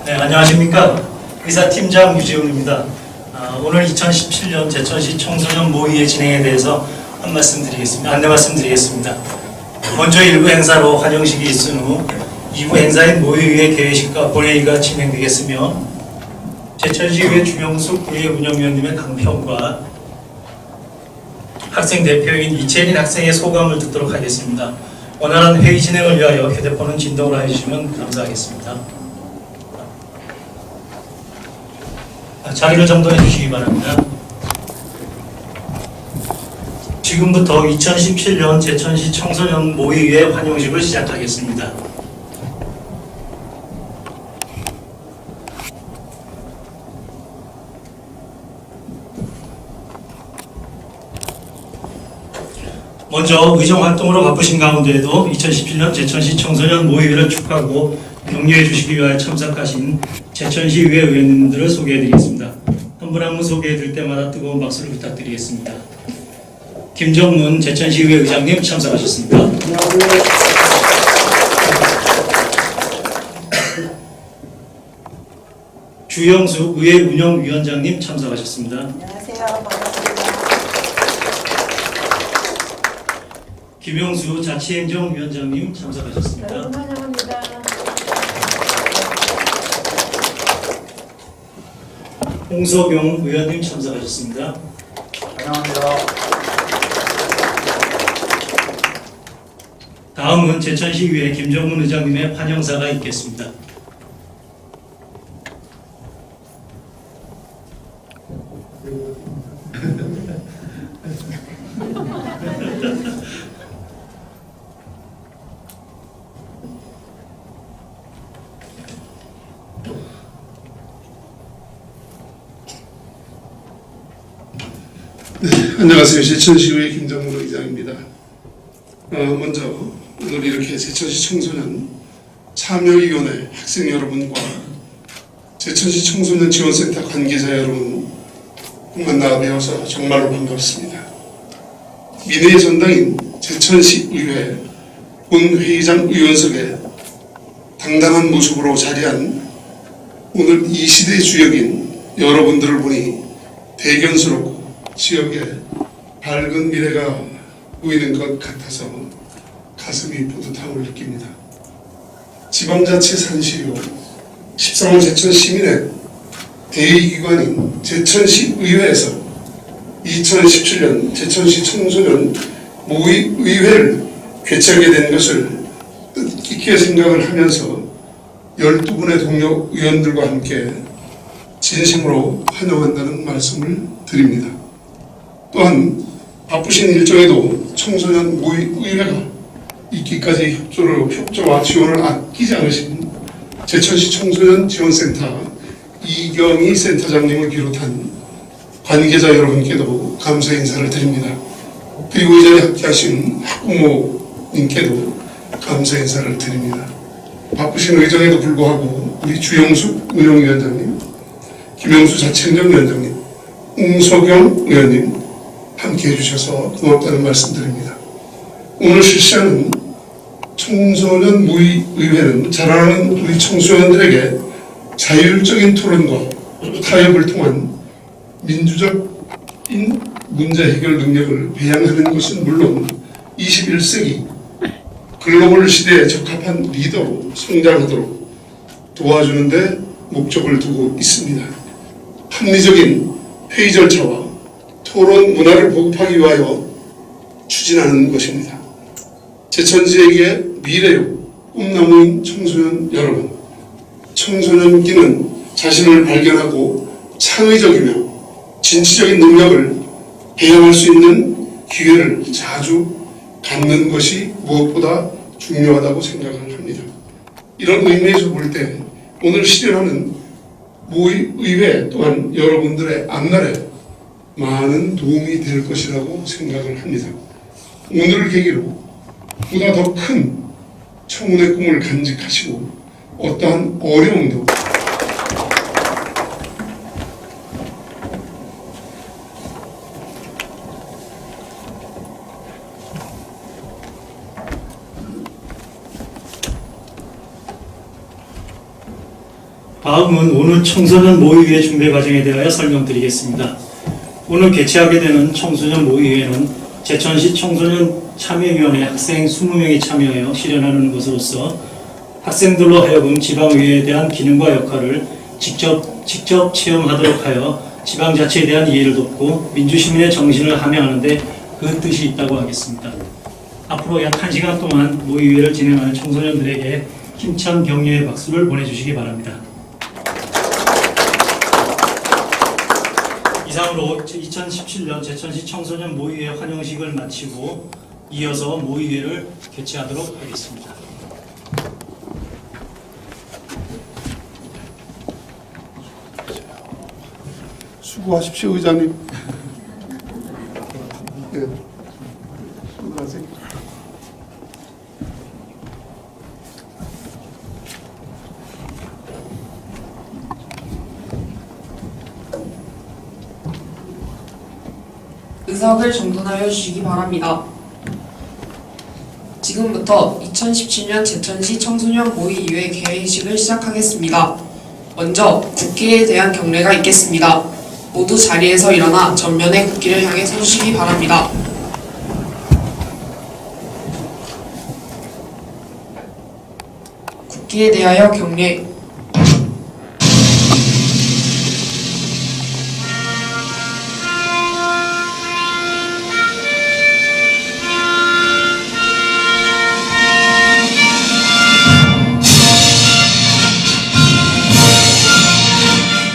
네, 안녕하십니까. 의사팀장 유재훈입니다. 오늘 2017년 제천시 청소년 모의회 진행에 대해서 안내 말씀드리겠습니다. 먼저 일부 행사로 환영식이 있은 후 2부 행사인 모의회 개회식과 본회의가 진행되겠으며 제천시의회 주명숙 의회 운영위원님의 강평과 학생 대표인 이채린 학생의 소감을 듣도록 하겠습니다. 원활한 회의 진행을 위하여 휴대폰은 진동을 해주시면 감사하겠습니다. 자리를 정돈해 주시기 바랍니다. 지금부터 2017년 제천시 청소년 모의회 환영식을 시작하겠습니다. 먼저 의정활동으로 바쁘신 가운데에도 2017년 제천시 청소년 모의회를 축하하고 격려해 주시기 위하여 참석하신 제천시 의회 의원님들을 소개해 드리겠습니다. 한 분 한 분 소개해 드릴 때마다 뜨거운 박수를 부탁드리겠습니다. 김정문 제천시 의회 의장님 참석하셨습니다. 주영숙 의회 운영위원장님 참석하셨습니다. 안녕하세요. 반갑습니다. 김영수 자치행정위원장님 참석하셨습니다. 여러분 환영합니다. 홍석용 의원님 참석하셨습니다. 안녕하세요. 다음은 제천시의회 김정문 의장님의 환영사가 있겠습니다. 안녕하세요. 제천시의회 김정문 의장입니다. 먼저 오늘 이렇게 제천시 청소년 참여위원회 학생 여러분과 제천시 청소년 지원센터 관계자 여러분 만나 뵈어서 정말로 반갑습니다. 민회의 전당인 제천시의회 본회의장 의원석에 당당한 모습으로 자리한 오늘 이 시대의 주역인 여러분들을 보니 대견스럽고 지역에 밝은 미래가 보이는 것 같아서 가슴이 뿌듯함을 느낍니다. 지방자치 산실이요 13호 제천시민의 대의기관인 제천시의회에서 2017년 제천시 청소년 모의회를 개최하게 된 것을 뜻깊게 생각을 하면서 12분의 동료 의원들과 함께 진심으로 환영한다는 말씀을 드립니다. 또한 바쁘신 일정에도 청소년 모의회가 있기까지 협조와 지원을 아끼지 않으신 제천시 청소년 지원센터 이경희 센터장님을 비롯한 관계자 여러분께도 감사 인사를 드립니다. 그리고 이 자리에 함께하신 학부모님께도 감사 인사를 드립니다. 바쁘신 의정에도 불구하고 우리 주영숙 운영위원장님, 김영수 자치행정위원장님, 홍석영 의원님 함께 해주셔서 고맙다는 말씀드립니다. 오늘 실시하는 청소년 모의회는 자라나는 우리 청소년들에게 자율적인 토론과 타협을 통한 민주적인 문제 해결 능력을 배양하는 것은 물론 21세기 글로벌 시대에 적합한 리더로 성장하도록 도와주는 데 목적을 두고 있습니다. 합리적인 회의 절차와 토론 문화를 보급하기 위하여 추진하는 것입니다. 제천시에게 미래요 꿈나무인 청소년 여러분, 청소년기는 자신을 발견하고 창의적이며 진취적인 능력을 배양할 수 있는 기회를 자주 갖는 것이 무엇보다 중요하다고 생각을 합니다. 이런 의미에서 볼 때 오늘 실현하는 모의회 또한 여러분들의 앞날에 많은 도움이 될 것이라고 생각을 합니다. 오늘을 계기로 보다 더 큰 청운의 꿈을 간직하시고 어떠한 어려움도 다음은 오늘 청소년 모의회 준비 과정에 대하여 설명드리겠습니다. 오늘 개최하게 되는 청소년 모의회는 제천시 청소년 참여위원회 학생 20명이 참여하여 실현하는 것으로서 학생들로 하여금 지방의회에 대한 기능과 역할을 직접 체험하도록 하여 지방자치에 대한 이해를 돕고 민주시민의 정신을 함양하는 데 그 뜻이 있다고 하겠습니다. 앞으로 약 1시간 동안 모의회를 진행하는 청소년들에게 힘찬 격려의 박수를 보내주시기 바랍니다. 이상으로 2017년 제천시 청소년 모의회 환영식을 마치고 이어서 모의회를 개최하도록 하겠습니다. 수고하십시오, 의장님. 네. 수고하세요. 의석을 정돈하여 주시기 바랍니다. 지금부터 2017년 제천시 청소년 모의회 개회식을 시작하겠습니다. 먼저 국기에 대한 경례가 있겠습니다. 모두 자리에서 일어나 전면에 국기를 향해 서주시기 바랍니다. 국기에 대하여 경례.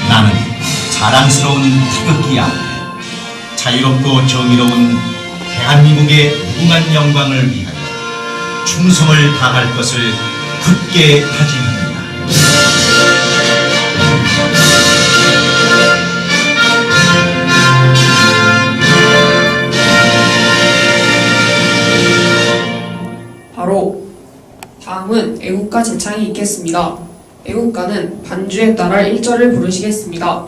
나는 자랑스러운 태극기 아래 자유롭고 정의로운 대한민국의 무궁한 영광을 위하여 충성을 다할 것을 굳게 다짐합니다. 바로 다음은 애국가 제창이 있겠습니다. 애국가는 반주에 따라 1절을 부르시겠습니다.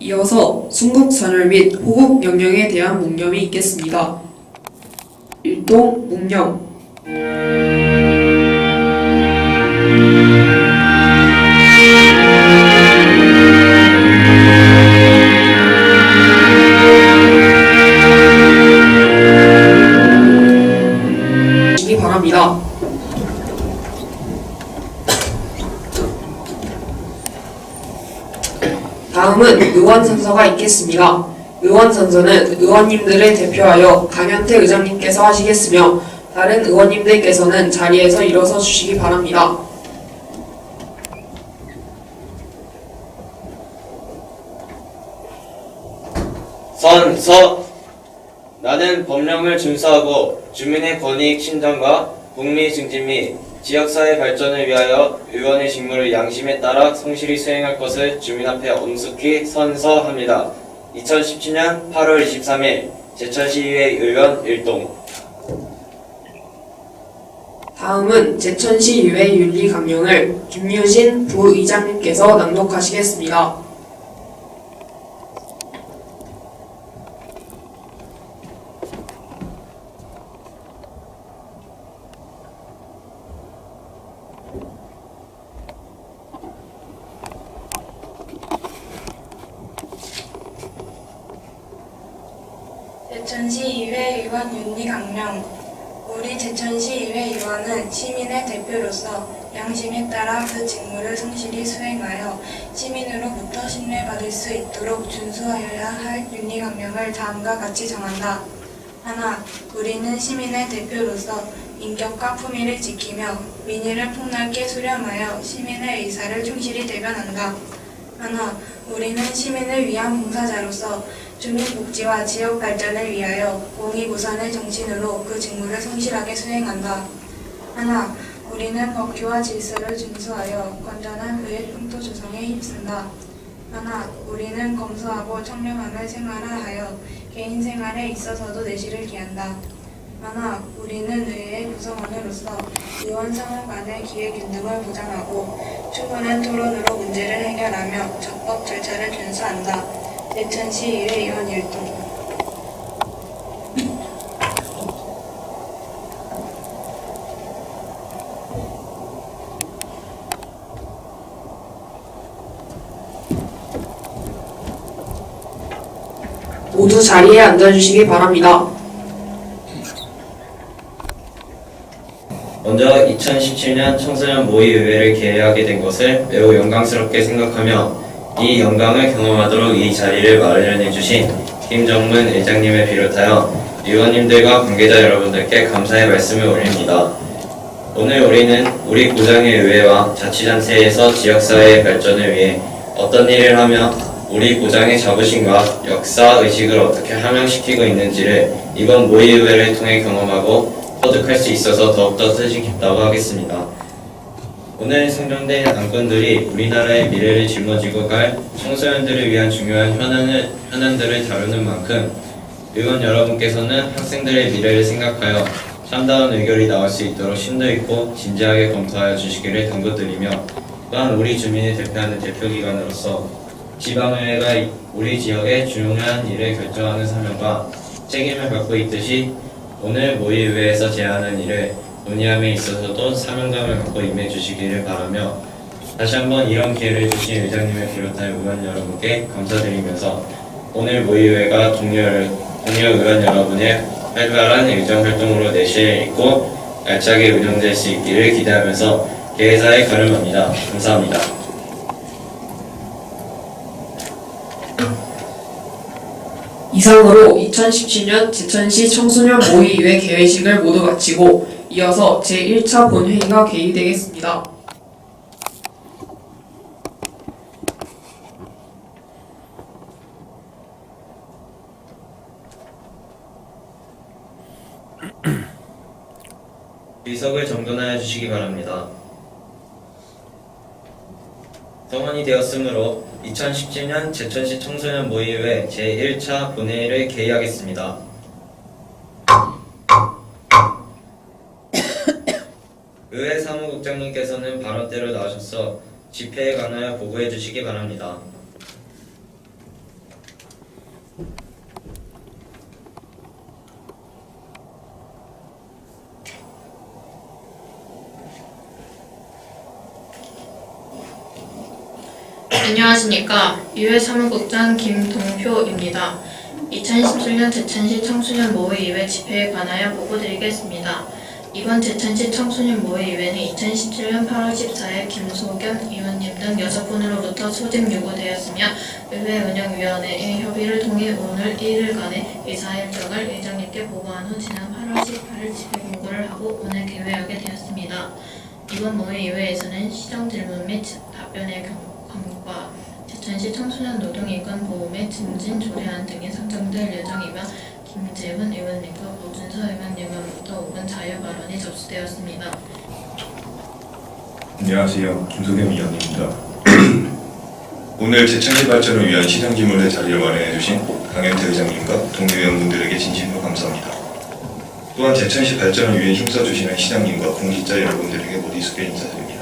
이어서 순국선열 및 호국 명령에 대한 묵념이 있겠습니다. 일동 묵념. 주시기 바랍니다. 다음은 의원선서가 있겠습니다. 의원선서는 의원님들을 대표하여 강현태 의장님께서 하시겠으며 다른 의원님들께서는 자리에서 일어서 주시기 바랍니다. 선서. 나는 법령을 준수하고 주민의 권익 신장과 국민 증진 및 지역사회 발전을 위하여 의원의 직무를 양심에 따라 성실히 수행할 것을 주민 앞에 엄숙히 선서합니다. 2017년 8월 23일 제천시의회 의원 일동. 다음은 제천시의회 윤리강령을 김유신 부의장님께서 낭독하시겠습니다. 제천시의회 의원 윤리강령. 우리 제천시의회 의원은 시민의 대표로서 양심에 따라 그 직무를 성실히 수행하여 시민으로부터 신뢰받을 수 있도록 준수하여야 할 윤리강령을 다음과 같이 정한다. 하나, 우리는 시민의 대표로서 인격과 품위를 지키며 민의를 폭넓게 수렴하여 시민의 의사를 충실히 대변한다. 하나, 우리는 시민을 위한 봉사자로서 주민복지와 지역 발전을 위하여 공익우선의 정신으로 그 직무를 성실하게 수행한다. 하나, 우리는 법규와 질서를 준수하여 건전한 의회 풍토 조성에 힘쓴다. 하나, 우리는 검소하고 청렴함을 생활화하여 개인 생활에 있어서도 내실을 기한다. 하나, 우리는 의회 구성원으로서 의원 상원 간의 기회균등을 보장하고 충분한 토론으로 문제를 해결하며 적법 절차를 준수한다. 제천시의회 의원 일동. 모두 자리에 앉아주시기 바랍니다. 먼저 2017년 청소년 모의의회를 개회하게 된 것을 매우 영광스럽게 생각하며 이 영광을 경험하도록 이 자리를 마련해 주신 김정문 의장님을 비롯하여 의원님들과 관계자 여러분들께 감사의 말씀을 올립니다. 오늘 우리는 우리 고장의 의회와 자치단체에서 지역사회의 발전을 위해 어떤 일을 하며 우리 고장의 자부심과 역사의식을 어떻게 함양시키고 있는지를 이번 모의의회를 통해 경험하고 터득할 수 있어서 더욱더 뜻이 깊다고 하겠습니다. 오늘 상정된 안건들이 우리나라의 미래를 짊어지고 갈 청소년들을 위한 중요한 현안들을 다루는 만큼 의원 여러분께서는 학생들의 미래를 생각하여 참다운 의결이 나올 수 있도록 심도 있고 진지하게 검토하여 주시기를 당부드리며 또한 우리 주민을 대표하는 대표기관으로서 지방의회가 우리 지역의 중요한 일을 결정하는 사명과 책임을 갖고 있듯이 오늘 모의의회에서 제안한 일을 논의함에 있어서도 사명감을 갖고 임해 주시기를 바라며 다시 한번 이런 기회를 주신 의장님을 비롯한 의원 여러분께 감사드리면서 오늘 모의의회가 동료 의원 여러분의 활발한 의정 활동으로 내실 있고 알차게 운영될 수 있기를 기대하면서 개회사에 가름합니다. 감사합니다. 이상으로 2017년 제천시 청소년 모의의회 개회식을 모두 마치고 이어서 제1차 본회의가 개의되겠습니다. 의석을 정돈하여 주시기 바랍니다. 성원이 되었으므로 2017년 제천시 청소년 모의회 제1차 본회의를 개의하겠습니다. 의회 사무국장님께서는 발언대로 나오셔서 집회에 관하여 보고해 주시기 바랍니다. 안녕하십니까. 의회 사무국장 김동표입니다. 2017년 제천시 청소년 모의의회 집회에 관하여 보고드리겠습니다. 이번 제천시 청소년 모의의회는 2017년 8월 14일 김소겸 의원님 등 6분으로부터 소집 요구되었으며 의회 운영위원회의 협의를 통해 오늘 1일간의 의사일정을 의장님께 보고한 후 지난 8월 18일 집회 공고를 하고 오늘 개회하게 되었습니다. 이번 모의의회에서는 시정질문 및 답변의 과목과 제천시 청소년 노동인권 보호 및 증진 조례안 등이 상정될 예정이며 김재훈 의원님과 고준서 의원님으로부터 5분 자유 발언이 접수되었습니다. 안녕하세요. 김소겸 위원입니다. 오늘 제천시 발전을 위한 시정질문의 자리를 마련해 주신 강현태 의장님과 동료위원분들에게 진심으로 감사합니다. 또한 제천시 발전을 위해 힘써주시는 시장님과 공직자 여러분들에게 모두 익숙해 인사드립니다.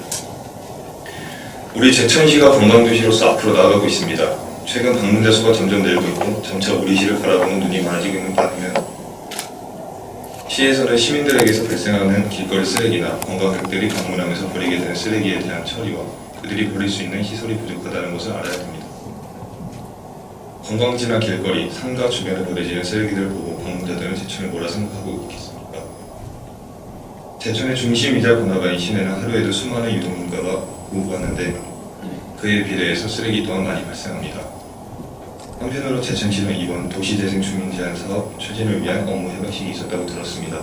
우리 제천시가 관광도시로서 앞으로 나아가고 있습니다. 최근 방문자 수가 점점 늘고 있고 점차 우리 시를 바라보는 눈이 많아지고 있는 반면 시에서는 시민들에게서 발생하는 길거리 쓰레기나 관광객들이 방문하면서 버리게 되는 쓰레기에 대한 처리와 그들이 버릴 수 있는 시설이 부족하다는 것을 알아야 합니다. 관광지나 길거리, 상가 주변에 버려지는 쓰레기들을 보고 방문자들은 제천을 뭐라 생각하고 있겠습니까? 제천의 중심이자 번화가인 시내는 하루에도 수많은 유동인가가 오가는데 그에 비례해서 쓰레기 또한 많이 발생합니다. 한편으로 제천시는 이번 도시재생 주민 제한 사업 추진을 위한 업무 협약식이 있었다고 들었습니다.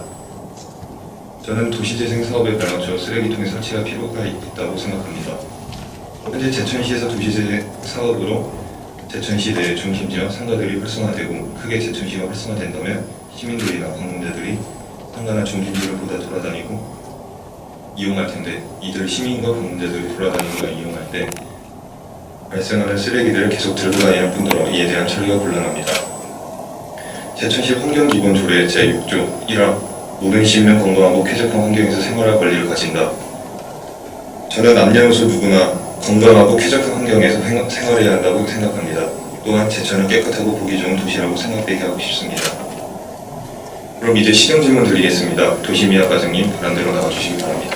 저는 도시재생 사업에 발맞춰 쓰레기통의 설치가 필요가 있다고 생각합니다. 현재 제천시에서 도시재생 사업으로 제천시 내 중심지역 상가들이 활성화되고 크게 제천시가 활성화된다면 시민들이나 방문자들이 상가나 중심지를 보다 돌아다니고 이용할 텐데 이들 시민과 방문자들이 돌아다니거나 이용할 때 발생하는 쓰레기들을 계속 들고 다니는 뿐더러 이에 대한 처리가 곤란합니다. 제천시 환경기본조례 제6조 1항 모든 시민은 건강하고 쾌적한 환경에서 생활할 권리를 가진다. 저는 남녀노소 누구나 건강하고 쾌적한 환경에서 생활해야 한다고 생각합니다. 또한 제천은 깨끗하고 보기 좋은 도시라고 생각되게 하고 싶습니다. 그럼 이제 시정 질문 드리겠습니다. 도시미화 과장님 바란대로 나와주시기 바랍니다.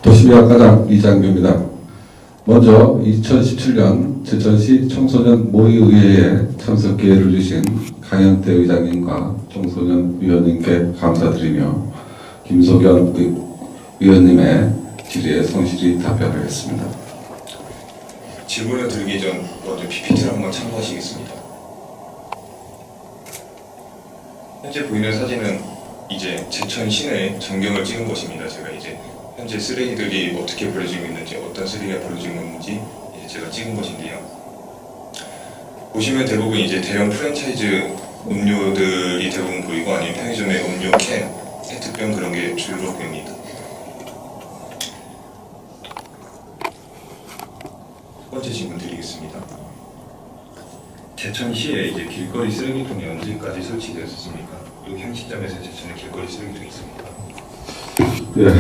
도시미화과장 이장규입니다. 먼저 2017년 제천시 청소년 모의의회에 참석 기회를 주신 강현태 의장님과 청소년 위원님께 감사드리며 김소견 위원님의 질의에 성실히 답변하겠습니다. 질문을 드리기 전 먼저 PPT를 한번 참고하시겠습니다. 현재 보이는 사진은 이제 제천 시내 전경을 찍은 것입니다. 제가 이제 현재 쓰레기들이 어떻게 버려지고 있는지, 어떤 쓰레기가 버려지고 있는지 제가 찍은 것인데요. 보시면 대부분 이제 대형 프랜차이즈 음료들이 대부분 보이고 아니면 편의점의 음료 캔, 페트병 그런 게 주로 보입니다. 첫 번째 질문 드리겠습니다. 제천시에 이제 길거리 쓰레기통이 언제까지 설치되었습니까? 그리고 현 시점에서 제천에 길거리 쓰레기통이 있습니까? 예.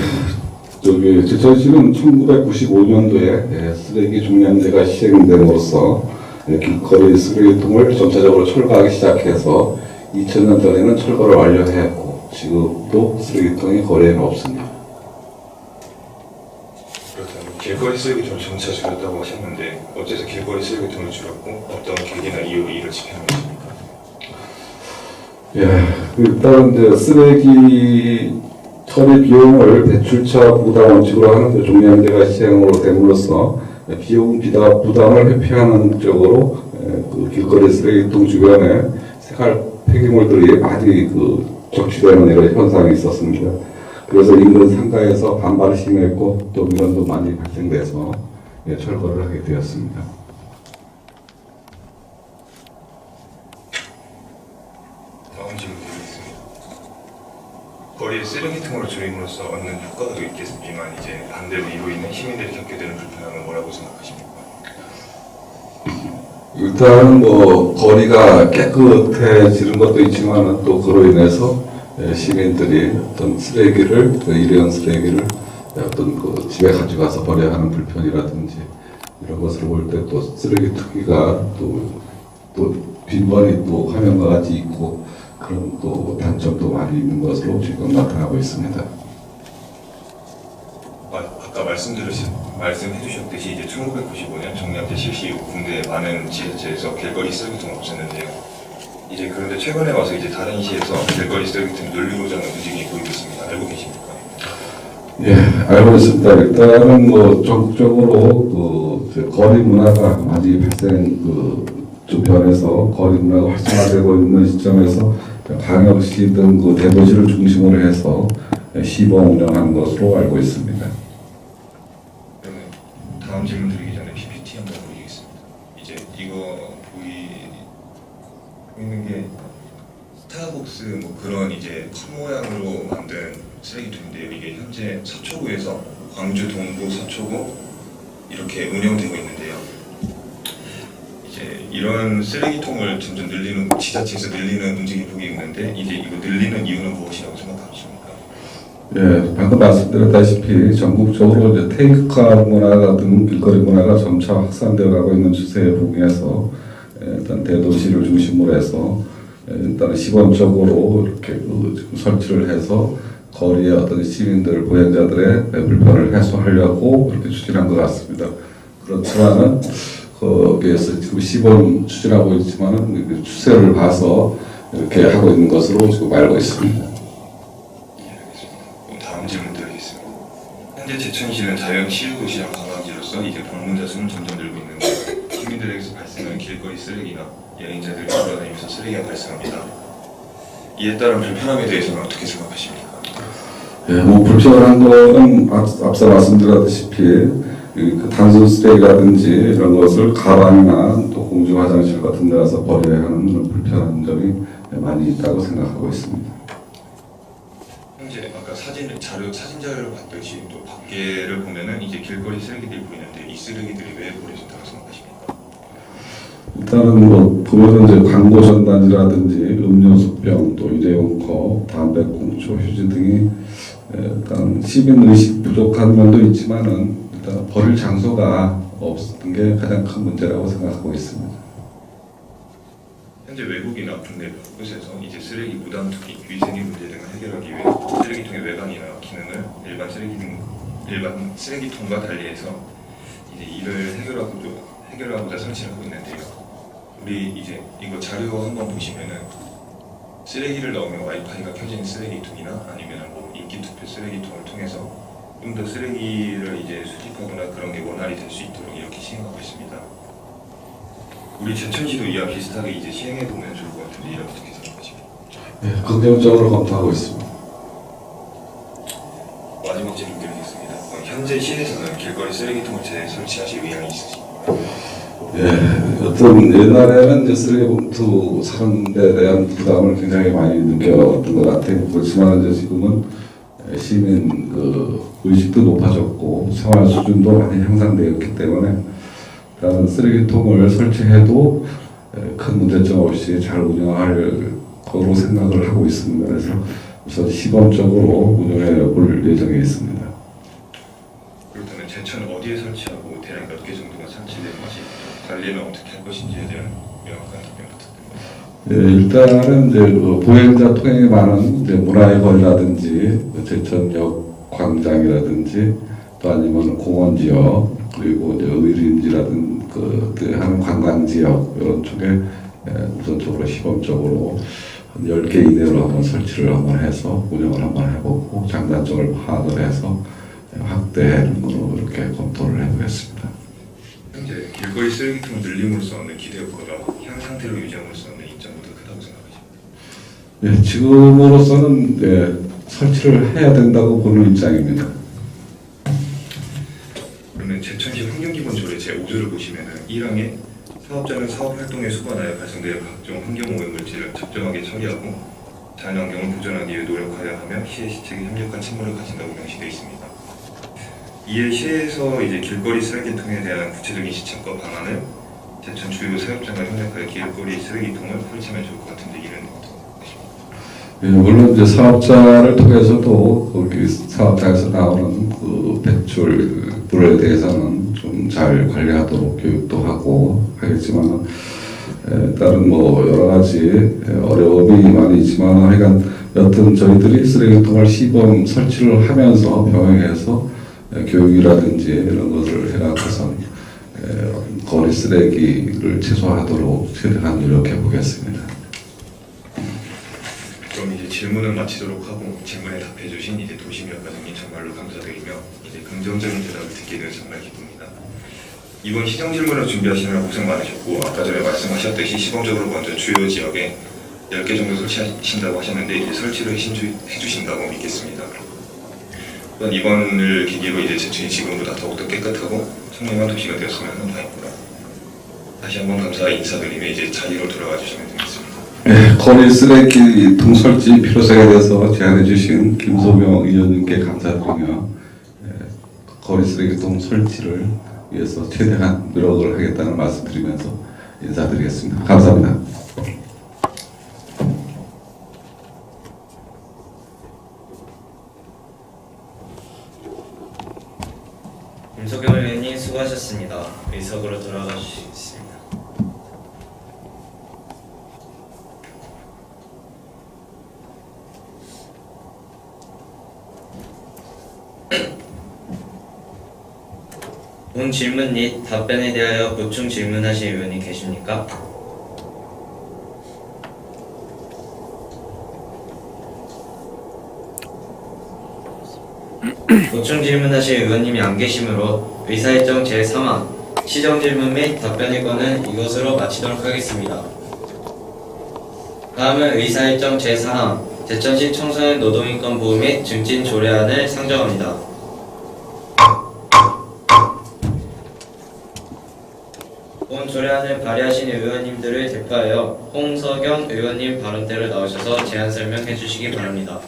제천시는 1995년도에 쓰레기 종량제가 시행됨으로써 길거리 쓰레기통을 전체적으로 철거하기 시작해서 2000년 전에는 철거를 완료했고 지금도 쓰레기통이 거리에는 없습니다. 그렇다면 길거리 쓰레기통을 점차 줄였다고 하셨는데 어째서 길거리 쓰레기통을 줄였고 어떤 계기나 이유로 이를 집행한 것입니까? 예, 일단 이제 쓰레기 처리 비용을 대출차 부담 원칙으로 하는데 종량제가 시행으로 됨으로써 비용 부담을 회피하는 목적으로 그 길거리 쓰레기통 주변에 생활 폐기물들이 많이 적치되는 이런 현상이 있었습니다. 그래서 인근 상가에서 반발을 심했고 또 민원도 많이 발생돼서 철거를 하게 되었습니다. 다음 질문 드리겠습니다. 거리에 쓰레기통으로 줄임으로써 얻는 효과가 있겠지만 이제 반대로 이로 인해 시민들이 겪게 되는 불편함은 뭐라고 생각하십니까? 일단 거리가 깨끗해지는 것도 있지만 또 그로 인해서 시민들이 어떤 쓰레기를 일회용 쓰레기를 어떤 집에 가져가서 버려야 하는 불편이라든지 이런 것을 볼 때 또 쓰레기 투기가 또 빈번히 또 화면과 같이 있고 그런 또 단점도 많이 있는 것으로 지금 나타나고 있습니다. 아까 말씀해 주셨듯이 이제 1995년 종량제 실시 이후 국내 많은 지자체에서 길거리 쓰레기통을 없앴는데요. 이제 그런데 최근에 와서 이제 다른 시에서 길거리 쓰레기통 늘리고자 하는 움직임이 보이고 있습니다. 알고 계십니까? 예, 알고 있습니다. 일단은 전국적으로 거리 문화가 많이 좀 변해서 거리 문화가 활성화되고 있는 시점에서 광역시 등 대도시를 중심으로 해서 시범 운영하는 것으로 알고 있습니다. 그러면 다음 질문 드리기 전에 PPT 한번 보이겠습니다. 이제 이거 보이는 게 스타벅스 그런 이제 컵 모양으로 만든 쓰레기통인데요. 이게 현재 서초구에서 광주 동구 서초구 이렇게 운영되고 있는데요. 이제 이런 쓰레기통을 점점 늘리는 지자체에서 늘리는 움직임이 보이고 있는데 이제 이거 늘리는 이유는 무엇이라고 생각하십니까? 예, 방금 말씀드렸다시피 전국적으로 이제 테이크카 문화 등 길거리 문화가 점차 확산되어 가고 있는 추세에 부응해서 일단 대도시를 중심으로 해서 일단 시범적으로 이렇게 지금 설치를 해서 거리의 어떤 시민들, 보행자들의 불편을 해소하려고 이렇게 추진한 것 같습니다. 그렇지만은 거기에서 지금 시범 추진하고 있지만은 추세를 봐서 이렇게 하고 있는 것으로 지금 알고 있습니다. 그럼 다음 질문 드리겠습니다. 현재 제천시는 자연 치유도시랑 관광지로서 이제 방문자 수는 점점 늘고 있는데 시민들에게서 발생하는 길거리 쓰레기나 여행자들이 돌아다니면서 쓰레기가 발생합니다. 이에 따른 불편함에 대해서는 어떻게 생각하십니까? 예, 뭐 불편한 거는 앞서 말씀드렸다시피 그 단순 쓰레기라든지 이런 것을 가방이나 또 공중 화장실 같은 데 가서 버려야 하는 그런 불편한 점이 많이 있다고 생각하고 있습니다. 현재 아까 사진 자료를 봤듯이 또 밖에를 보면은 이제 길거리 쓰레기들이 보이는데 이 쓰레기들이 왜 버려진다고 생각하십니까? 일단은 뭐 보면은 이제 광고 전단지라든지 음료수병 또 일회용 컵, 담배꽁초, 휴지 등이 일단 시민 의식 부족한 면도 있지만은 일단 버릴 장소가 없는 게 가장 큰 문제라고 생각하고 있습니다. 현재 외국이나 국내 몇 곳에서 이제 쓰레기 무단 투기, 위생의 문제 등을 해결하기 위해 쓰레기통의 외관이나 기능을 일반 쓰레기통과 달리해서 이제 이를 해결하고자 설치하고 있는데요. 우리 이제 이거 자료 한번 보시면은 쓰레기를 넣으면 와이파이가 켜지는 쓰레기통이나 아니면 뭐 인기투표 쓰레기통을 통해서 좀 더 쓰레기를 이제 수집하거나 그런 게 원활히 될 수 있도록 이렇게 시행하고 있습니다. 우리 제천시도 이와 비슷하게 이제 시행해 보면 좋을 것 같은데 이렇게 어떻게 생각하십니까? 예, 긍정적으로 검토하고 있습니다. 마지막 질문 드리겠습니다. 현재 시에서는 길거리 쓰레기통을 재설치하실 의향이 있으십니까? 예, 어떤 옛날에는 이제 쓰레기 봉투 사는 데 대한 부담을 굉장히 많이 느꼈던 것 같아요. 그렇지만 이제 지금은 시민 의식도 높아졌고 생활 수준도 많이 향상되었기 때문에 일단 쓰레기통을 설치해도 큰 문제점 없이 잘 운영할 거로 생각을 하고 있습니다. 그래서 우선 시범적으로 운영해 볼 예정에 있습니다. 그렇다면 제천 어디에 설치하고 대략 몇 개 정도가 설치되는지 관리는 어떻게 할 것인지에 대한 명확한 답변 부탁드립니다. 네, 일단은 이제 보행자 통행이 많은 이제 문화의 거리라든지 제천역 광장이라든지 또 아니면 공원 지역 그리고 이제 의림지라든지 하는 관광 지역 이런 쪽에 우선적으로 시범적으로 한 10개 이내로 한번 설치를 한번 해서 운영을 한번 해보고 장단점을 파악을 해서 확대하는 걸로 이렇게 검토를 해보겠습니다. 현재 길거리 쓰레기통을 늘림으로써 얻는 기대 효과가 현 상태로 유지함으로써 얻는 이점보다 크다고 생각하십니까? 예, 지금으로서는 설치를 해야 된다고 보는 입장입니다. 그러면 제천시 환경기본조례 제5조를 보시면은 1항에 사업자는 사업 활동에 수반하여 발생되는 각종 환경오염물질을 적정하게 처리하고 자연환경을 보존하기 위해 노력하여야 하며 시의 시책에 협력한 책무를 가진다고 명시되어 있습니다. 이에 시에서 이제 길거리 쓰레기통에 대한 구체적인 시책과 방안을 제천 주요 사업장과 협력하여 길거리 쓰레기통을 설치하면 좋을 것 같은데 이는 어떻게 생각하십니까? 예, 물론 이제 사업자를 통해서도 거기 사업장에서 나오는 그 배출물에 대해서는 좀 잘 관리하도록 교육도 하고 하겠지만 다른 뭐 여러 가지 어려움이 많이 있지만 하여간 여튼 저희들이 쓰레기통을 시범 설치를 하면서 병행해서 교육이라든지 이런 것을 해갖고서 거리 쓰레기를 최소화하도록 최대한 노력해 보겠습니다. 그럼 이제 질문을 마치도록 하고 질문에 답해주신 이제 도시미화 과장님 정말로 감사드리며 이제 긍정적인 대답을 듣게 되어 정말 기쁩니다. 이번 시정 질문을 준비하시느라 고생 많으셨고 아까 전에 말씀하셨듯이 시범적으로 먼저 주요 지역에 10개 정도 설치하신다고 하셨는데 이제 설치를 해주신다고 믿겠습니다. 또한 이번을 계기로 이제 제천이 지금보다 더욱더 깨끗하고 청명한 도시가 되었으면 하는 바입니다. 다시 한번 감사 인사드리며 이제 자리로 돌아가 주시면 되겠습니다. 네, 거리 쓰레기통 설치 필요성에 대해서 제안해 주신 김소명 의원님께 감사드리며 거리 쓰레기통 설치를 위해서 최대한 노력을 하겠다는 말씀드리면서 인사드리겠습니다. 감사합니다. 윤석열 의원님 수고하셨습니다. 의석으로 돌아가 주시겠습니다. 본 질문 및 답변에 대하여 보충 질문하실 의원이 계십니까? 보충 질문하실 의원님이 안 계시므로 의사일정 제3항 시정 질문 및 답변일과는 이것으로 마치도록 하겠습니다. 다음은 의사일정 제4항 제천시 청소년 노동인권 보호 및 증진 조례안을 상정합니다. 본 조례안을 발의하신 의원님들을 대표하여 홍석영 의원님 발언대로 나오셔서 제안 설명해 주시기 바랍니다.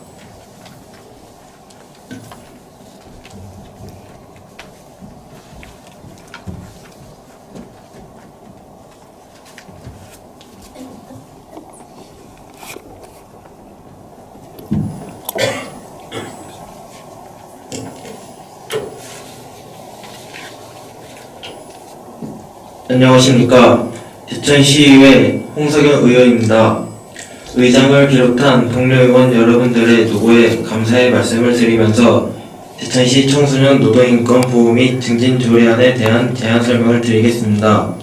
안녕하십니까. 제천시의회 홍석영 의원입니다. 의장을 비롯한 동료 의원 여러분들의 노고에 감사의 말씀을 드리면서 제천시 청소년 노동인권 보호 및 증진 조례안에 대한 제안 설명을 드리겠습니다.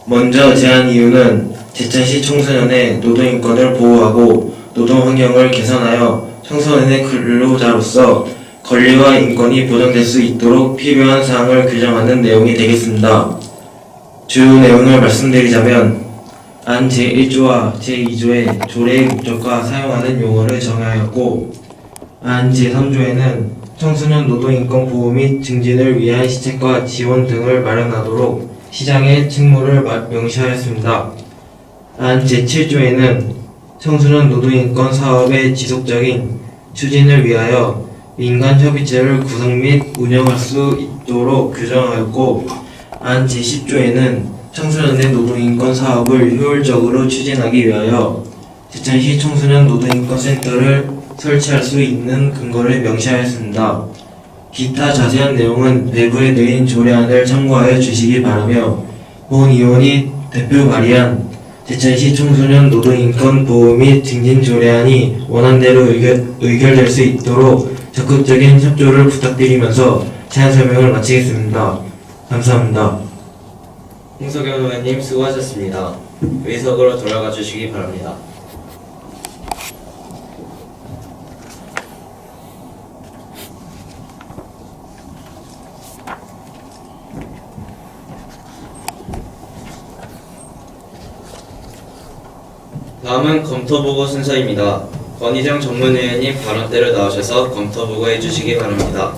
먼저 제안 이유는 제천시 청소년의 노동인권을 보호하고 노동환경을 개선하여 청소년의 근로자로서 권리와 인권이 보장될 수 있도록 필요한 사항을 규정하는 내용이 되겠습니다. 주요 내용을 말씀드리자면 안 제1조와 제2조의 조례의 목적과 사용하는 용어를 정하였고 안 제3조에는 청소년 노동인권 보호 및 증진을 위한 시책과 지원 등을 마련하도록 시장의 책무를 명시하였습니다. 안 제7조에는 청소년 노동인권 사업의 지속적인 추진을 위하여 민간협의체를 구성 및 운영할 수 있도록 규정하였고 안 제10조에는 청소년의 노동인권 사업을 효율적으로 추진하기 위하여 제천시 청소년 노동인권센터를 설치할 수 있는 근거를 명시하였습니다. 기타 자세한 내용은 배부에 드린 조례안을 참고하여 주시기 바라며 본 의원이 대표 발의한 제천시 청소년 노동인권 보호 및 증진 조례안이 원안대로 의결될 수 있도록 적극적인 협조를 부탁드리면서 제안 설명을 마치겠습니다. 감사합니다. 홍석영 의원님 수고하셨습니다. 의석으로 돌아가 주시기 바랍니다. 다음은 검토보고 순서입니다. 권희정 전문의원님 발언대로 나오셔서 검토보고 해주시기 바랍니다.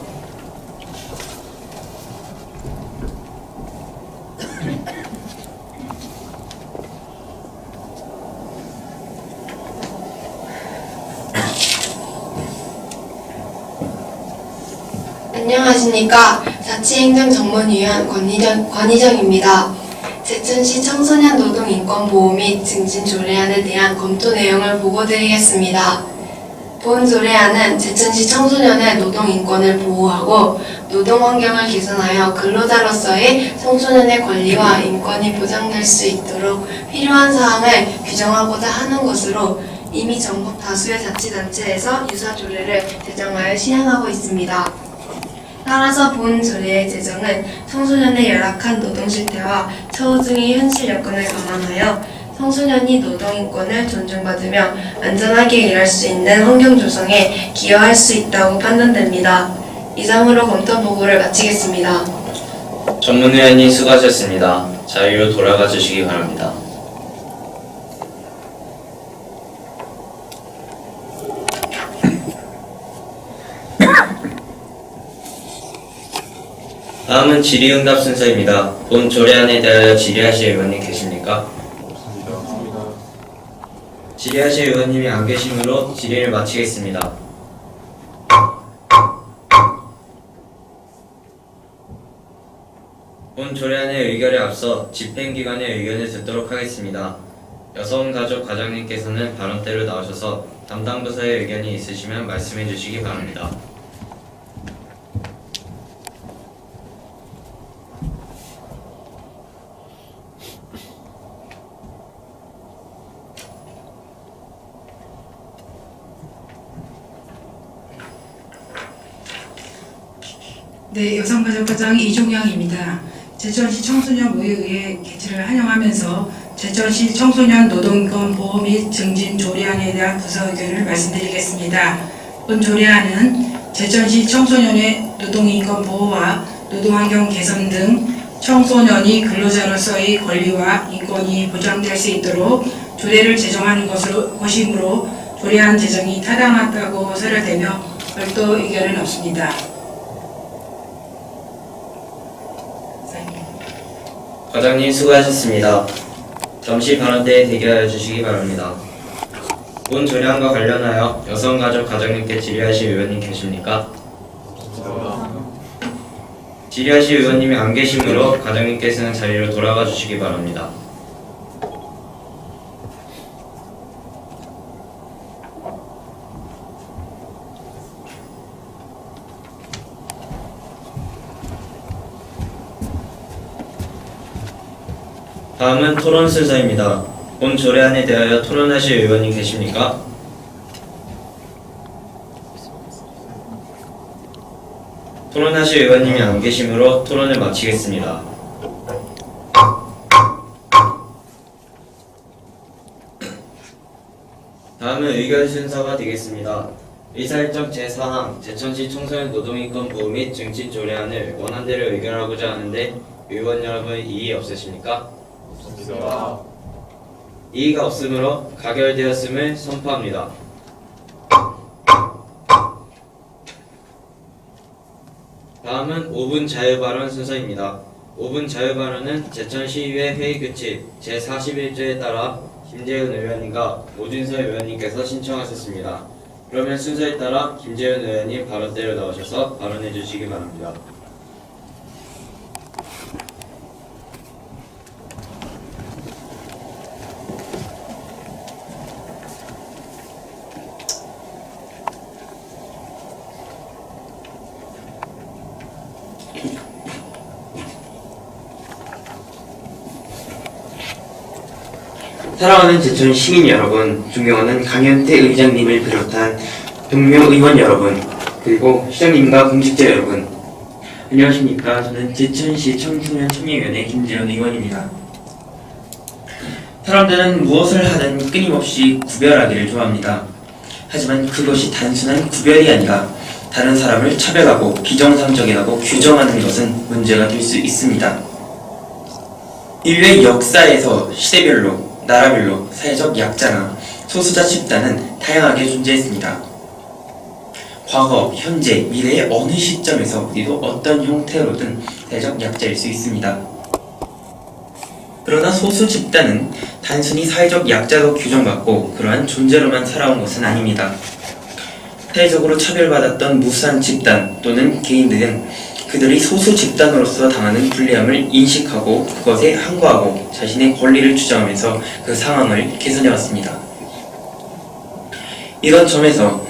안녕하십니까. 자치행정전문위원 권희정입니다. 제천시 청소년 노동인권 보호 및 증진 조례안에 대한 검토 내용을 보고드리겠습니다. 본 조례안은 제천시 청소년의 노동인권을 보호하고 노동환경을 개선하여 근로자로서의 청소년의 권리와 인권이 보장될 수 있도록 필요한 사항을 규정하고자 하는 것으로 이미 전국 다수의 자치단체에서 유사 조례를 제정하여 시행하고 있습니다. 따라서 본 조례의 제정은 청소년의 열악한 노동 실태와 처우 등의 현실 여건을 감안하여 청소년이 노동인권을 존중받으며 안전하게 일할 수 있는 환경 조성에 기여할 수 있다고 판단됩니다. 이상으로 검토 보고를 마치겠습니다. 전문의원님 수고하셨습니다. 자리로 돌아가 주시기 바랍니다. 다음은 질의응답 순서입니다. 본 조례안에 대하여 질의하실 의원님 계십니까? 질의하실 의원님이 안 계시므로 질의를 마치겠습니다. 본 조례안의 의결에 앞서 집행기관의 의견을 듣도록 하겠습니다. 여성가족과장님께서는 발언대로 나오셔서 담당 부서의 의견이 있으시면 말씀해 주시기 바랍니다. 네, 여성가족과장 이종양입니다. 제천시 청소년 모의의회 개최를 환영하면서 제천시 청소년 노동인권 보호 및 증진 조례안에 대한 부서 의견을 말씀드리겠습니다. 본 조례안은 제천시 청소년의 노동인권 보호와 노동환경 개선 등 청소년이 근로자로서의 권리와 인권이 보장될 수 있도록 조례를 제정하는 것이므로 조례안 제정이 타당하다고 설명되며 별도 의견은 없습니다. 과장님 수고하셨습니다. 잠시 발언 때 대기하여 주시기 바랍니다. 본 조례안과 관련하여 여성가족 과장님께 질의하실 의원님 계십니까? 질의하실 의원님이 안 계시므로 과장님께서는 자리로 돌아가 주시기 바랍니다. 다음은 토론 순서입니다. 본 조례안에 대하여 토론하실 의원님 계십니까? 토론하실 의원님이 안 계시므로 토론을 마치겠습니다. 다음은 의견 순서가 되겠습니다. 의사일정 제4항 제천시 청소년 노동인권 보호 및 증진 조례안을 원안대로 의결하고자 하는데 의원 여러분 이의 없으십니까? 없습니다. 이의가 없으므로 가결되었음을 선포합니다. 다음은 5분 자유발언 순서입니다. 5분 자유발언은 제천시의회 회의 규칙 제41조에 따라 김재훈 의원님과 오준서 의원님께서 신청하셨습니다. 그러면 순서에 따라 김재훈 의원님 발언대로 나오셔서 발언해 주시기 바랍니다. 사랑하는 제천 시민 여러분, 존경하는 강현태 의장님을 비롯한 동료 의원 여러분, 그리고 시장님과 공직자 여러분, 안녕하십니까. 저는 제천시 청소년 참여위원회 김재현 의원입니다. 사람들은 무엇을 하든 끊임없이 구별하기를 좋아합니다. 하지만 그것이 단순한 구별이 아니라 다른 사람을 차별하고 비정상적이라고 규정하는 것은 문제가 될 수 있습니다. 인류의 역사에서 시대별로 나라별로 사회적 약자나 소수자 집단은 다양하게 존재했습니다. 과거, 현재, 미래의 어느 시점에서 우리도 어떤 형태로든 사회적 약자일 수 있습니다. 그러나 소수 집단은 단순히 사회적 약자로 규정받고 그러한 존재로만 살아온 것은 아닙니다. 사회적으로 차별받았던 무수한 집단 또는 개인들은 그들이 소수 집단으로서 당하는 불리함을 인식하고 그것에 항거하고 자신의 권리를 주장하면서 그 상황을 개선해왔습니다. 이런 점에서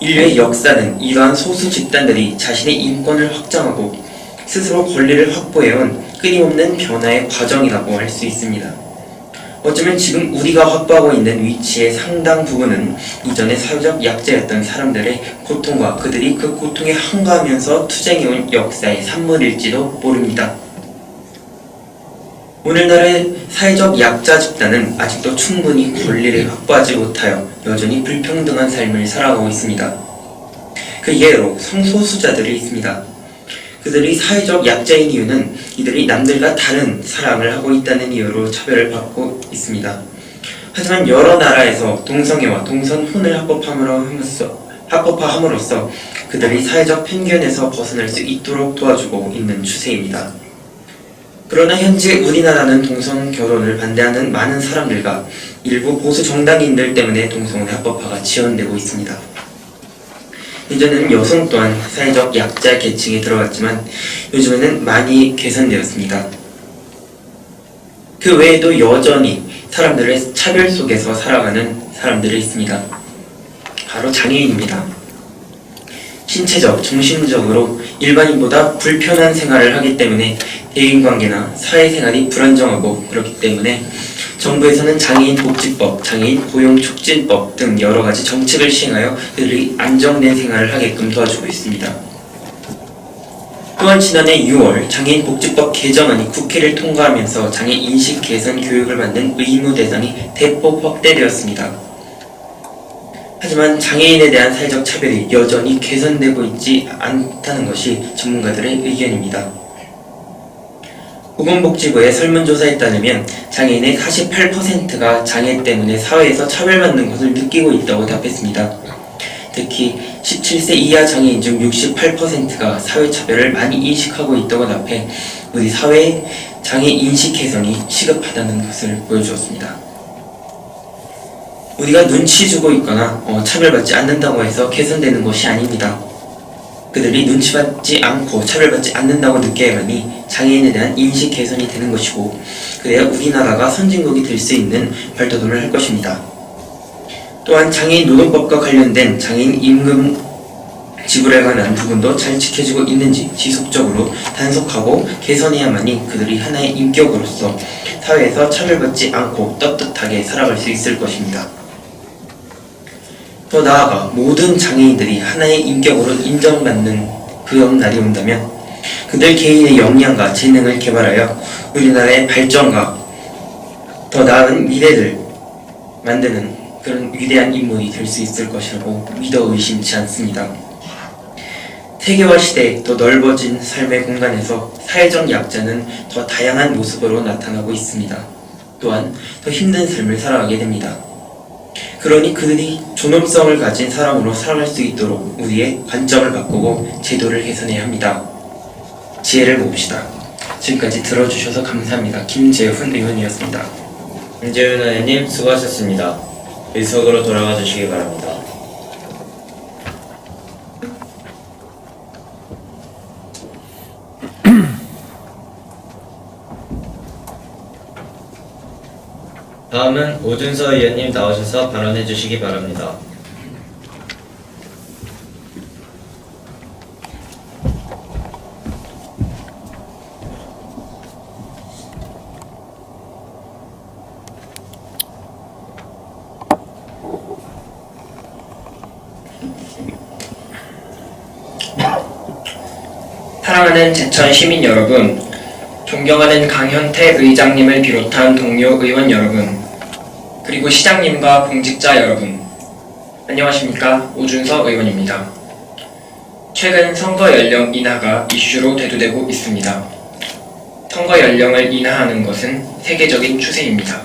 인류의 역사는 이러한 소수 집단들이 자신의 인권을 확장하고 스스로 권리를 확보해온 끊임없는 변화의 과정이라고 할 수 있습니다. 어쩌면 지금 우리가 확보하고 있는 위치의 상당 부분은 이전에 사회적 약자였던 사람들의 고통과 그들이 그 고통에 항거하면서 투쟁해온 역사의 산물일지도 모릅니다. 오늘날의 사회적 약자 집단은 아직도 충분히 권리를 확보하지 못하여 여전히 불평등한 삶을 살아가고 있습니다. 그 예로 성소수자들이 있습니다. 그들이 사회적 약자인 이유는 이들이 남들과 다른 사랑을 하고 있다는 이유로 차별을 받고 있습니다. 하지만 여러 나라에서 동성애와 동성혼을 합법화함으로써 그들이 사회적 편견에서 벗어날 수 있도록 도와주고 있는 추세입니다. 그러나 현재 우리나라는 동성 결혼을 반대하는 많은 사람들과 일부 보수 정당인들 때문에 동성혼의 합법화가 지연되고 있습니다. 예전에는 여성 또한 사회적 약자 계층에 들어갔지만 요즘에는 많이 개선되었습니다. 그 외에도 여전히 사람들의 차별 속에서 살아가는 사람들이 있습니다. 바로 장애인입니다. 신체적, 정신적으로 일반인보다 불편한 생활을 하기 때문에 대인관계나 사회생활이 불안정하고 그렇기 때문에 정부에서는 장애인 복지법, 장애인 고용 촉진법 등 여러가지 정책을 시행하여 그들이 안정된 생활을 하게끔 도와주고 있습니다. 또한 지난해 6월 장애인 복지법 개정안이 국회를 통과하면서 장애인 인식 개선 교육을 받는 의무 대상이 대폭 확대되었습니다. 하지만 장애인에 대한 사회적 차별이 여전히 개선되고 있지 않다는 것이 전문가들의 의견입니다. 보건복지부의 설문조사에 따르면 장애인의 48%가 장애 때문에 사회에서 차별받는 것을 느끼고 있다고 답했습니다. 특히 17세 이하 장애인 중 68%가 사회차별을 많이 인식하고 있다고 답해 우리 사회의 장애 인식 개선이 시급하다는 것을 보여주었습니다. 우리가 눈치 주고 있거나 차별받지 않는다고 해서 개선되는 것이 아닙니다. 그들이 눈치받지 않고 차별받지 않는다고 느껴야만이 장애인에 대한 인식 개선이 되는 것이고, 그래야 우리나라가 선진국이 될 수 있는 발돋움을 할 것입니다. 또한 장애인 노동법과 관련된 장애인 임금 지불에 관한 부분도 잘 지켜지고 있는지 지속적으로 단속하고 개선해야만이 그들이 하나의 인격으로서 사회에서 차별받지 않고 떳떳하게 살아갈 수 있을 것입니다. 더 나아가 모든 장애인들이 하나의 인격으로 인정받는 그런 날이 온다면 그들 개인의 역량과 재능을 개발하여 우리나라의 발전과 더 나은 미래를 만드는 그런 위대한 인물이 될 수 있을 것이라고 믿어 의심치 않습니다. 세계화 시대에 더 넓어진 삶의 공간에서 사회적 약자는 더 다양한 모습으로 나타나고 있습니다. 또한 더 힘든 삶을 살아가게 됩니다. 그러니 그들이 존엄성을 가진 사람으로 살아갈 수 있도록 우리의 관점을 바꾸고 제도를 개선해야 합니다. 지혜를 모읍시다. 지금까지 들어주셔서 감사합니다. 김재훈 의원이었습니다. 김재훈 의원님 수고하셨습니다. 의석으로 돌아가 주시기 바랍니다. 다음은 오준서 의원님 나오셔서 발언해 주시기 바랍니다. 사랑하는 제천 시민 여러분, 존경하는 강현태 의장님을 비롯한 동료 의원 여러분, 그리고 시장님과 공직자 여러분, 안녕하십니까? 오준서 의원입니다. 최근 선거 연령 인하가 이슈로 대두되고 있습니다. 선거 연령을 인하하는 것은 세계적인 추세입니다.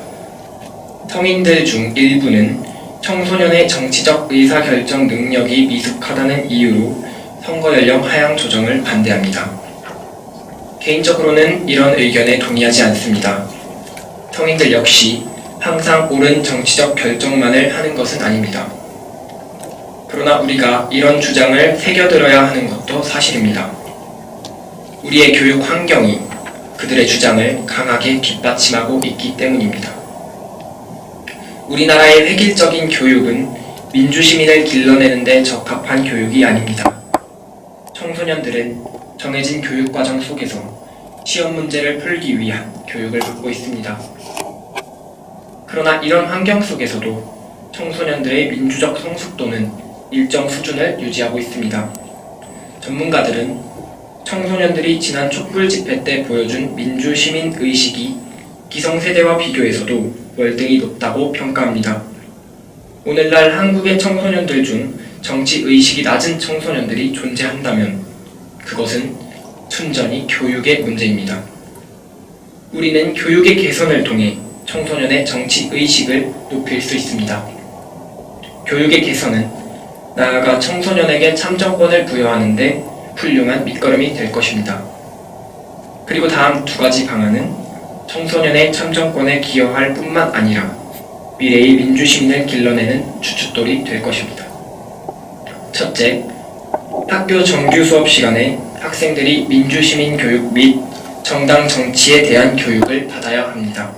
서민들 중 일부는 청소년의 정치적 의사결정 능력이 미숙하다는 이유로 선거 연령 하향 조정을 반대합니다. 개인적으로는 이런 의견에 동의하지 않습니다. 성인들 역시 항상 옳은 정치적 결정만을 하는 것은 아닙니다. 그러나 우리가 이런 주장을 새겨들어야 하는 것도 사실입니다. 우리의 교육 환경이 그들의 주장을 강하게 뒷받침하고 있기 때문입니다. 우리나라의 획일적인 교육은 민주시민을 길러내는 데 적합한 교육이 아닙니다. 청소년들은 정해진 교육과정 속에서 시험 문제를 풀기 위한 교육을 받고 있습니다. 그러나 이런 환경 속에서도 청소년들의 민주적 성숙도는 일정 수준을 유지하고 있습니다. 전문가들은 청소년들이 지난 촛불 집회 때 보여준 민주시민 의식이 기성세대와 비교해서도 월등히 높다고 평가합니다. 오늘날 한국의 청소년들 중 정치 의식이 낮은 청소년들이 존재한다면 그것은 순전히 교육의 문제입니다. 우리는 교육의 개선을 통해 청소년의 정치 의식을 높일 수 있습니다. 교육의 개선은 나아가 청소년에게 참정권을 부여하는 데 훌륭한 밑거름이 될 것입니다. 그리고 다음 두 가지 방안은 청소년의 참정권에 기여할 뿐만 아니라 미래의 민주시민을 길러내는 주춧돌이 될 것입니다. 첫째, 학교 정규 수업 시간에 학생들이 민주시민 교육 및 정당 정치에 대한 교육을 받아야 합니다.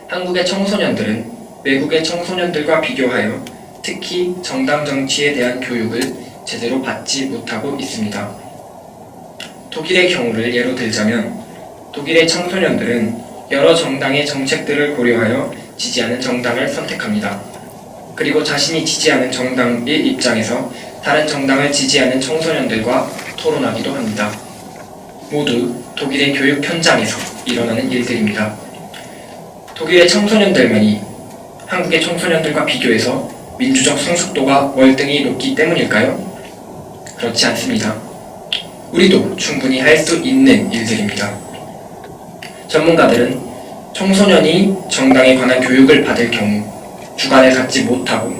한국의 청소년들은 외국의 청소년들과 비교하여 특히 정당 정치에 대한 교육을 제대로 받지 못하고 있습니다. 독일의 경우를 예로 들자면 독일의 청소년들은 여러 정당의 정책들을 고려하여 지지하는 정당을 선택합니다. 그리고 자신이 지지하는 정당의 입장에서 다른 정당을 지지하는 청소년들과 토론하기도 합니다. 모두 독일의 교육 현장에서 일어나는 일들입니다. 독일의 청소년들만이 한국의 청소년들과 비교해서 민주적 성숙도가 월등히 높기 때문일까요? 그렇지 않습니다. 우리도 충분히 할 수 있는 일들입니다. 전문가들은 청소년이 정당에 관한 교육을 받을 경우 주관을 갖지 못하고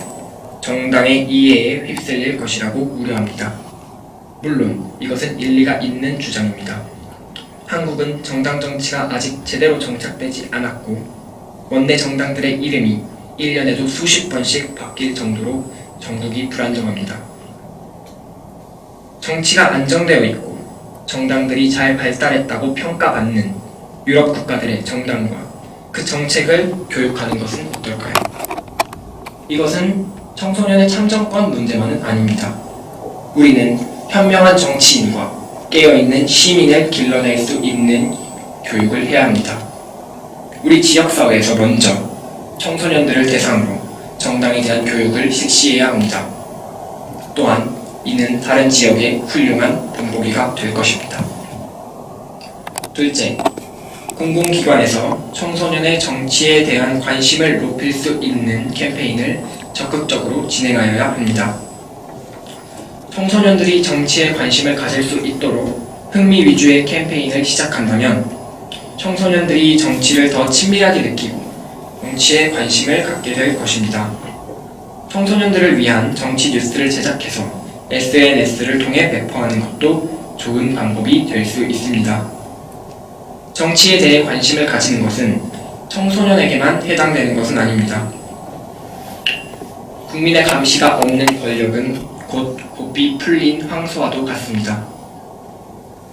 정당의 이해에 휩쓸릴 것이라고 우려합니다. 물론 이것은 일리가 있는 주장입니다. 한국은 정당 정치가 아직 제대로 정착되지 않았고 원내 정당들의 이름이 1년에도 수십 번씩 바뀔 정도로 전국이 불안정합니다. 정치가 안정되어 있고 정당들이 잘 발달했다고 평가받는 유럽 국가들의 정당과 그 정책을 교육하는 것은 어떨까요? 이것은 청소년의 참정권 문제만은 아닙니다. 우리는 현명한 정치인과 깨어있는 시민을 길러낼 수 있는 교육을 해야 합니다. 우리 지역사회에서 먼저 청소년들을 대상으로 정당에 대한 교육을 실시해야 합니다. 또한 이는 다른 지역의 훌륭한 본보기가 될 것입니다. 둘째, 공공기관에서 청소년의 정치에 대한 관심을 높일 수 있는 캠페인을 적극적으로 진행하여야 합니다. 청소년들이 정치에 관심을 가질 수 있도록 흥미 위주의 캠페인을 시작한다면 청소년들이 정치를 더 친밀하게 느끼고 정치에 관심을 갖게 될 것입니다. 청소년들을 위한 정치 뉴스를 제작해서 SNS를 통해 배포하는 것도 좋은 방법이 될 수 있습니다. 정치에 대해 관심을 가지는 것은 청소년에게만 해당되는 것은 아닙니다. 국민의 감시가 없는 권력은 곧 고삐 풀린 황소와도 같습니다.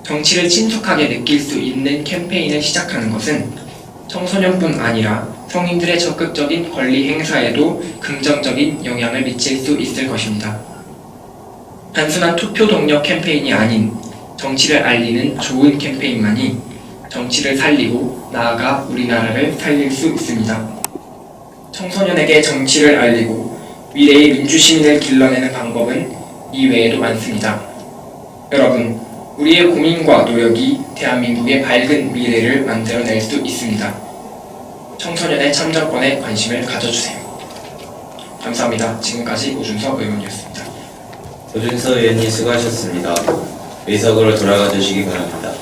정치를 친숙하게 느낄 수 있는 캠페인을 시작하는 것은 청소년뿐 아니라 성인들의 적극적인 권리 행사에도 긍정적인 영향을 미칠 수 있을 것입니다. 단순한 투표 동력 캠페인이 아닌 정치를 알리는 좋은 캠페인만이 정치를 살리고 나아가 우리나라를 살릴 수 있습니다. 청소년에게 정치를 알리고 미래의 민주시민을 길러내는 방법은 이외에도 많습니다. 여러분, 우리의 고민과 노력이 대한민국의 밝은 미래를 만들어낼 수 있습니다. 청소년의 참정권에 관심을 가져주세요. 감사합니다. 지금까지 오준석 의원이었습니다. 오준석 의원님 수고하셨습니다. 의석으로 돌아가 주시기 바랍니다.